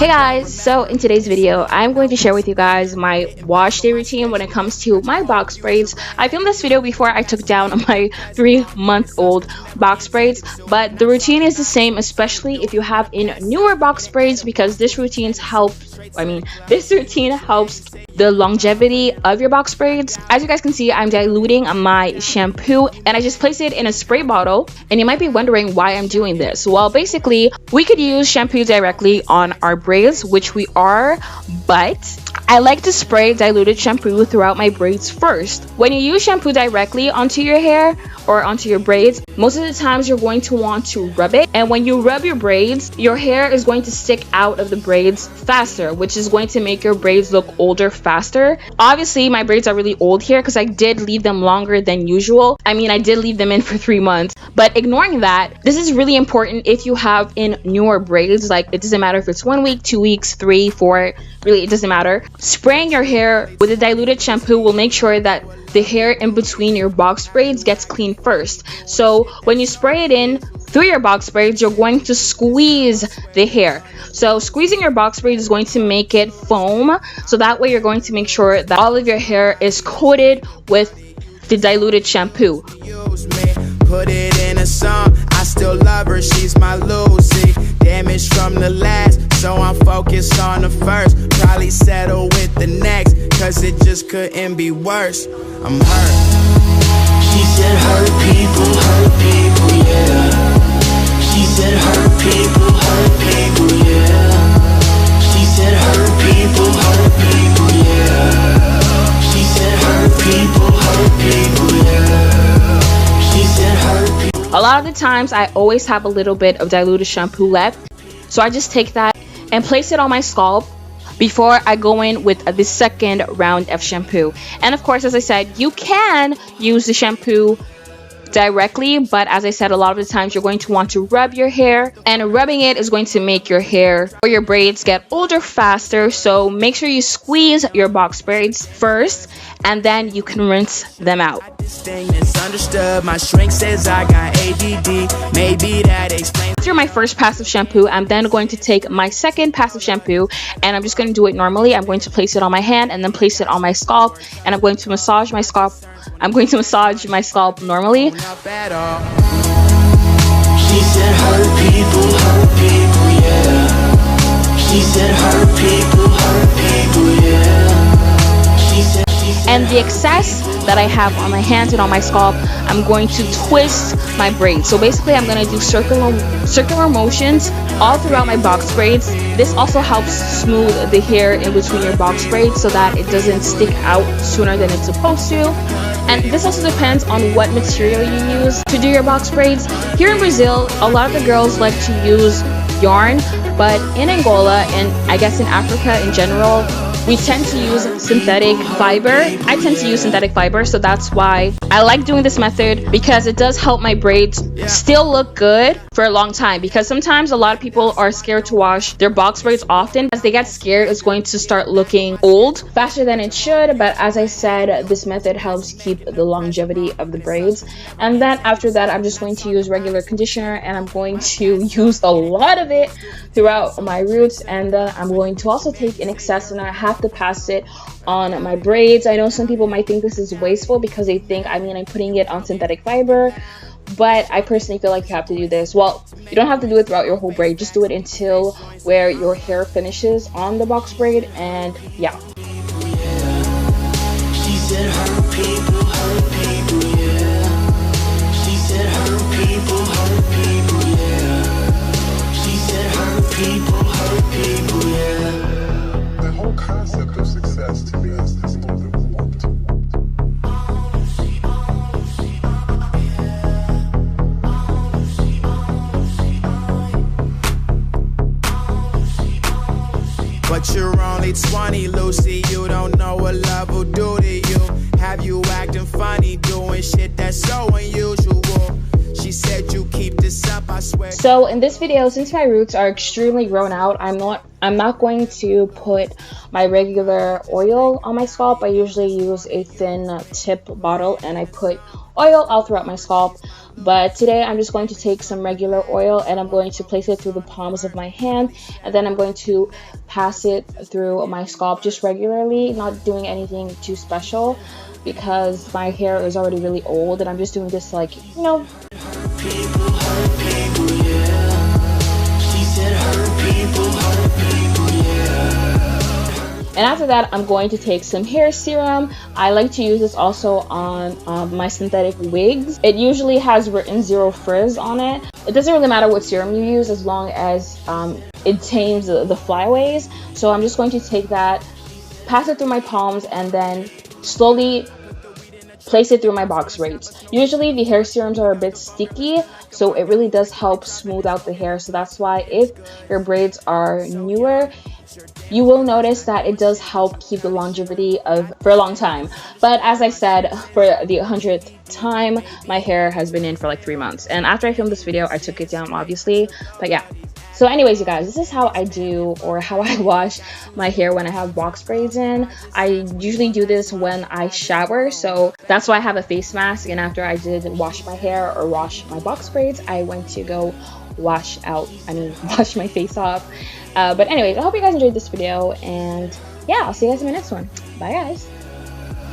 Hey guys, so in today's video I'm going to share with you guys my wash day routine when it comes to my box braids. I filmed this video before I took down my 3-month-old box braids, but the routine is the same, especially if you have in newer box braids, because this routine helps the longevity of your box braids. As you guys can see, I'm diluting my shampoo and I just place it in a spray bottle, and you might be wondering why I'm doing this. Well, basically we could use shampoo directly on our braids, which we are, but I like to spray diluted shampoo throughout my braids first. When you use shampoo directly onto your hair or onto your braids, most of the times you're going to want to rub it, and when you rub your braids, your hair is going to stick out of the braids faster, which is going to make your braids look older faster. Obviously my braids are really old here because I did leave them longer than usual. I mean, I did leave them in for 3 months, but ignoring that, this is really important if you have in newer braids. Like, it doesn't matter if it's 1 week, 2 weeks, 3, 4, really, it doesn't matter. Spraying your hair with a diluted shampoo will make sure that the hair in between your box braids gets clean first. So when you spray it in through your box braids, you're going to squeeze the hair. So squeezing your box braids is going to make it foam, so that way you're going to make sure that all of your hair is coated with the diluted shampoo. Put it in a song, I still love her, she's my Lucy. Damage from the last, so I'm focused on the first. Probably settle with the next, cause it just couldn't be worse. I'm hurt. She said hurt people, yeah. She said hurt people, yeah. She said hurt people, yeah. She said hurt people, yeah. She said hurt people. A lot of the times I always have a little bit of diluted shampoo left, so I just take that and place it on my scalp before I go in with the second round of shampoo. And of course, as I said, you can use the shampoo directly, but as I said, a lot of the times you're going to want to rub your hair, and rubbing it is going to make your hair or your braids get older faster. So make sure you squeeze your box braids first, and then you can rinse them out. My shrink says I got ADD. Maybe that explains. After my first pass of shampoo, I'm then going to take my second pass of shampoo, and I'm just going to do it normally. I'm going to place it on my hand and then place it on my scalp, and I'm going to massage my scalp. Normally. She said hurt people, yeah. She said hurt people, yeah. She said. And the excess that I have on my hands and on my scalp, I'm going to twist my braids. So basically I'm going to do circular motions all throughout my box braids. This also helps smooth the hair in between your box braids so that it doesn't stick out sooner than it's supposed to. And this also depends on what material you use to do your box braids. Here in Brazil, a lot of the girls like to use yarn, but in Angola and I guess in Africa in general, we tend to use synthetic fiber. I tend to use synthetic fiber, so that's why I like doing this method, because it does help my braids still look good for a long time. Because sometimes a lot of people are scared to wash their box braids often. As they get scared, it's going to start looking old faster than it should. But as I said, this method helps keep the longevity of the braids. And then after that, I'm just going to use regular conditioner, and I'm going to use a lot of it throughout my roots. And I'm going to also take an excess, and I have to pass it on my braids. I know some people might think this is wasteful because they think, I mean, I'm putting it on synthetic fiber, but I personally feel like you have to do this. Well, you don't have to do it throughout your whole braid, just do it until where your hair finishes on the box braid. And yeah. She said hurt people, yeah. She said hurt people, yeah. She said hurt people, yeah. The whole concept of success to me is a little bit warped. But you're only 20, Lucy. You don't know what love will do to you. Have you acting funny, doing shit that's so unusual. She said you keep this up, I swear. So in this video, since my roots are extremely grown out, I'm not going to put my regular oil on my scalp. I usually use a thin tip bottle, and I put oil all throughout my scalp. But today I'm just going to take some regular oil and I'm going to place it through the palms of my hand, and then I'm going to pass it through my scalp just regularly, not doing anything too special because my hair is already really old, and I'm just doing this like, you know. And after that, I'm going to take some hair serum. I like to use this also on my synthetic wigs. It usually has written 0 frizz on it. It doesn't really matter what serum you use as long as it tames the flyaways. So I'm just going to take that, pass it through my palms, and then slowly place it through my box braids. Usually the hair serums are a bit sticky, so it really does help smooth out the hair. So that's why if your braids are newer, you will notice that it does help keep the longevity for a long time. But as I said, for the 100th time, my hair has been in for like 3 months. And after I filmed this video, I took it down, obviously. But yeah. So anyways, you guys, this is how I do, or how I wash my hair when I have box braids in. I usually do this when I shower, so that's why I have a face mask. And after I did wash my hair or wash my box braids, I went to go wash my face off. But anyways, I hope you guys enjoyed this video, and yeah, I'll see you guys in my next one. Bye guys.